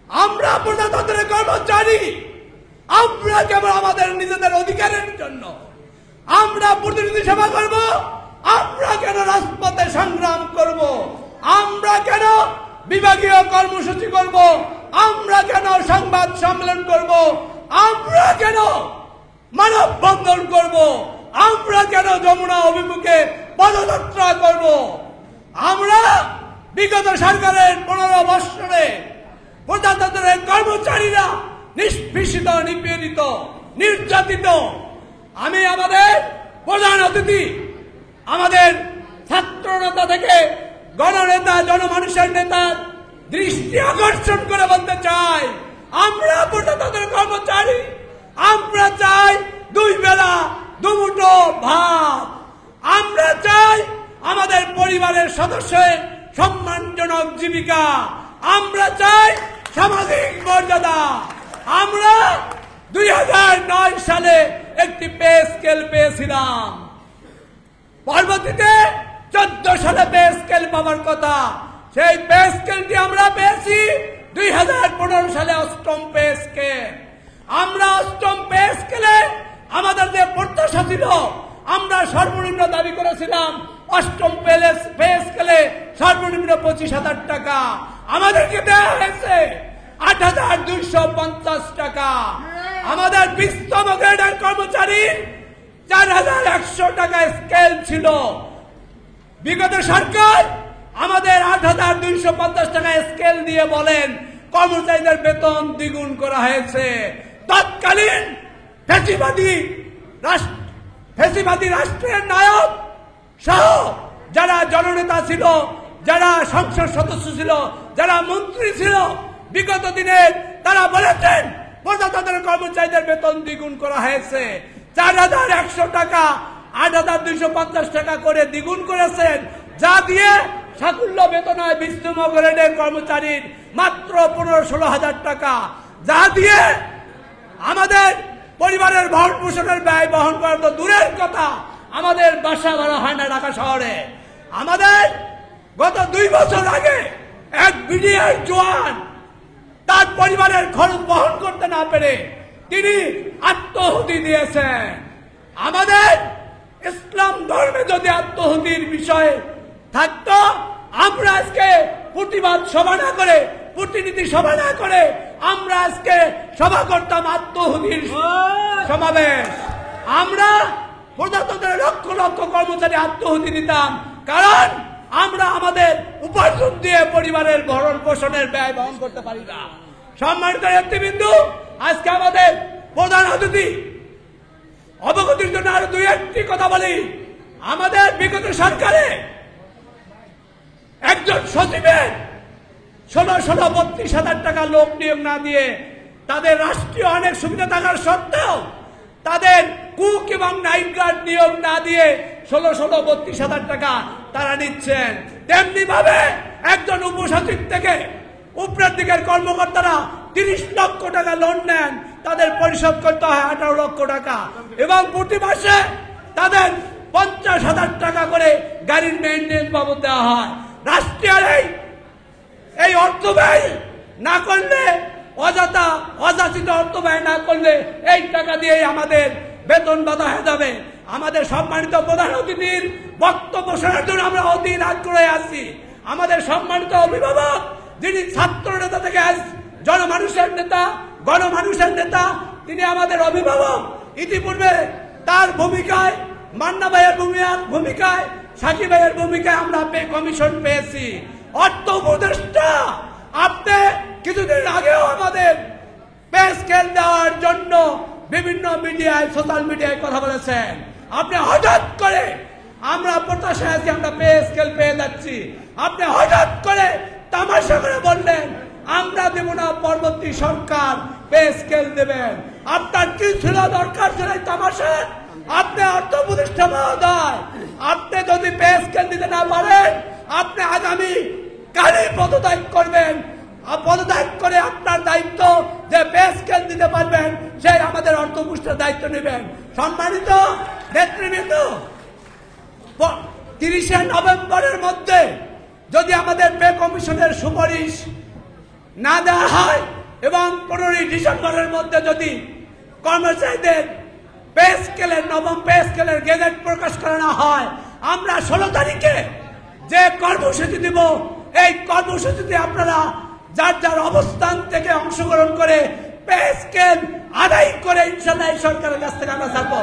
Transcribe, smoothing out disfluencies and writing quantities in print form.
আমরা প্রজাতন্ত্রের কর্মচারী, আমরা কেবল আমাদের নিজেদের অধিকারের জন্য আমরা প্রতিনিধি সভা করব, আমরা কেন রাজপথে সংগ্রাম করব, আমরা কেন বিভাগীয় কর্মসূচি করব, আমরা কেন সংবাদ সম্মেলন করব, আমরা কেন মানববন্ধন করব, আমরা কেন যমুনা অভিমুখে পদযাত্রা করব। আমরা বিগত সরকারের 15 বছরে প্রজাতন্ত্রের কর্মচারীরা নিষ্পেষিত, নিপীড়িত, নির্যাতিত। আমি আমাদের প্রধান অতিথি, আমাদের ছাত্র নেতা থেকে গণনেতা, জনমানুষের নেতা দৃষ্টি আকর্ষণ করে বলতে চাই, আমরা প্রজাতন্ত্রের কর্মচারী, আমরা চাই 2 বেলা 2 মুঠো ভাত, আমরা চাই আমাদের পরিবারের সদস্যের সম্মানজনক জীবিকা, আমরা চাই সামাজিক মর্যাদা। আমরা 2009 সালে একটি পে স্কেল পেয়েছিলাম, পরবর্তীতে 14 সালে পে স্কেল পাওয়ার কথা, সেই পে স্কেলটি আমরা পেয়েছি 2015 সালে 8ম পে স্কেল। আমরা 8ম পে স্কেলে আমাদের যে প্রত্যাশা ছিল, আমরা সর্বনিম্ন দাবি করেছিলাম 8ম পে স্কেলে সর্বনিম্ন 25,000 টাকা, আমাদেরকে দেওয়া হয়েছে 8,250 টাকা। আমাদের 20তম গ্রেডের কর্মচারী 4,100 টাকা স্কেল ছিল। বিগত সরকার আমাদের 8,250 টাকা স্কেল দিয়ে বলেন কর্মচারীদের বেতন দ্বিগুণ করা হয়েছে। তৎকালীন ফ্যাসিবাদী রাষ্ট্রের নায়ক সহ যারা জননেতা ছিল, যারা সংসদ সদস্য ছিল, যারা মন্ত্রী ছিল, বিগত দিনে তারা বলেছেন প্রজাতন্ত্রের কর্মচারীদের বেতন দ্বিগুণ করা হয়েছে। 4,100 টাকা 8,250 টাকা করে দ্বিগুণ করেছেন, যা দিয়ে সাকুল্য বেতন হয় 20তম গ্রেডের কর্মচারীর মাত্র 15-16 হাজার টাকা, যা দিয়ে আমাদের পরিবারের ভরণ পোষণের ব্যয় বহন করা তো দূরের কথা, আমাদের বাসা ভাড়া হয় না ঢাকা শহরে। আমাদের গত 2 বছর আগে এক বিডিআর জওয়ান তার পরিবারের খরচ বহন করতে না পেরে তিনি আত্মহুতি দিয়েছেন। আমাদের ইসলাম ধর্মে যদি আত্মহুতির বিষয় থাকতো, আমরা আজকে প্রতিবাদ সভা না করে, প্রতিনিধি সভা না করে আমরা আজকে সভা করতাম আত্মহুতির সমাবেশ। আমরা প্রজাতন্ত্রের লক্ষ লক্ষ কর্মচারী আত্মহুতি দিতাম, কারণ আমরা আমাদের উপার্জন দিয়ে পরিবারের ভরণ পোষণের ব্যয় বহন করতে পারি না। সম্মানিত নেতৃবৃন্দ, আজকে আমাদের প্রধান অতিথি অবগতির জন্য আরো 2-1টি কথা বলি। আমাদের বিগত সরকারে একজন সচিবের 16-32 টাকা লোক নিয়োগ না দিয়ে, তাদের রাষ্ট্রীয় অনেক সুবিধা থাকার সত্ত্বেও তাদের কুক এবং নাইট গার্ড নিয়োগ না দিয়ে 16-32 টাকা তারা নিচ্ছেন। তেমনি ভাবে একজন উপসচিব থেকে উপরের দিকের কর্মকর্তারা 30 লক্ষ টাকা লোন নেন, তাদের পরিশোধ করতে হয় 18 লক্ষ টাকা, এবং প্রতি মাসে তাদের 50,000 টাকা করে গাড়ির মেইনটেনেন্স বাবদ দেওয়া হয়। রাষ্ট্রীয় এই অর্থ ব্যয় না করলে, অযাচিত অর্থ ব্যয় না করলে এই টাকা দিয়ে আমাদের বেতন বাধা হয়ে যাবে। আমাদের সম্মানিত প্রধান অতিথির বক্তব্য শোনার জন্য আমরা অধীর আগ্রহে আছি। আমাদের সম্মানিত অভিভাবক, যিনি ছাত্র নেতা থেকে জনমানুষের নেতা, গণমানুষের নেতা, তিনি আমাদের অভিভাবক। ইতিপূর্বে তার ভূমিকায়, মান্না ভাইয়ের ভূমিকায়, সাকিব ভাইয়ের ভূমিকায় আমরা পে কমিশন পেয়েছি। অর্থ উপদেষ্টা আপনি কিছুদিন আগেও আমাদের পে স্কেল দেওয়ার জন্য বিভিন্ন মিডিয়ায়, সোশ্যাল মিডিয়ায় কথা বলেছেন। আপনি হঠাৎ করে, আমরা প্রত্যাশায় আছি আমরা পে স্কেল পেয়ে যাচ্ছি, আপনি হঠাৎ করে তামাশা করে বললেন আমরা দেব না, পরবর্তী সরকার পে স্কেল দেবেন। আপনার কি ছিল দরকার ছিল এই তামাশা? আপনি অর্থ উপদেষ্টা মহোদয়, আপনি যদি পে স্কেল দিতে না পারেন, আপনি আগামী কালই পদত্যাগ করবেন। পদত্যাগ করে আপনার দায়িত্ব যে পে স্কেল দিতে পারবেন, সেই আমাদের অর্থ উপদেষ্টার দায়িত্ব নেবেন। সম্মানিত নেতৃবৃন্দ, 30শে নভেম্বরের মধ্যে যদি আমাদের পে কমিশনের সুপারিশ না দেওয়া হয়, এবং 15 ডিসেম্বরের মধ্যে যদি কর্মচারীদের পে স্কেলের নবম পে স্কেলের গেজেট প্রকাশ করা না হয়, আমরা 16 তারিখে যে কর্মসূচি দিব, এই কর্মসূচিতে আপনারা যার যার অবস্থান থেকে অংশগ্রহণ করে পে স্কেল আদায় করে ইনশাআল্লাহ এই সরকারের কাছ থেকে আমরা থাকবো।